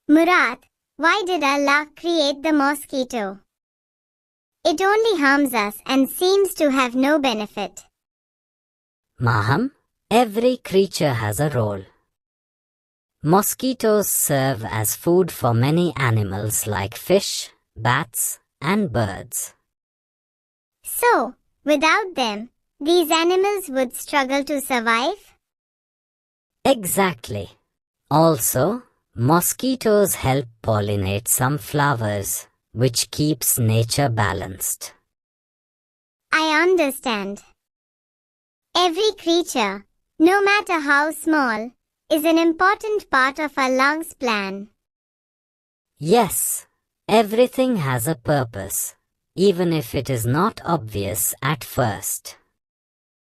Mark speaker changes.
Speaker 1: Murad, why did Allah create the mosquito? It only harms us and seems to have no benefit.
Speaker 2: Maham, every creature has a role. Mosquitoes serve as food for many animals like fish, bats, and birds.
Speaker 1: So, without them, these animals would struggle to survive?
Speaker 2: Exactly. Also, mosquitoes help pollinate some flowers, which keeps nature balanced.
Speaker 1: I understand. Every creature, no matter how small, is an important part of Allah's plan.
Speaker 2: Yes, everything has a purpose, even if it is not obvious at first.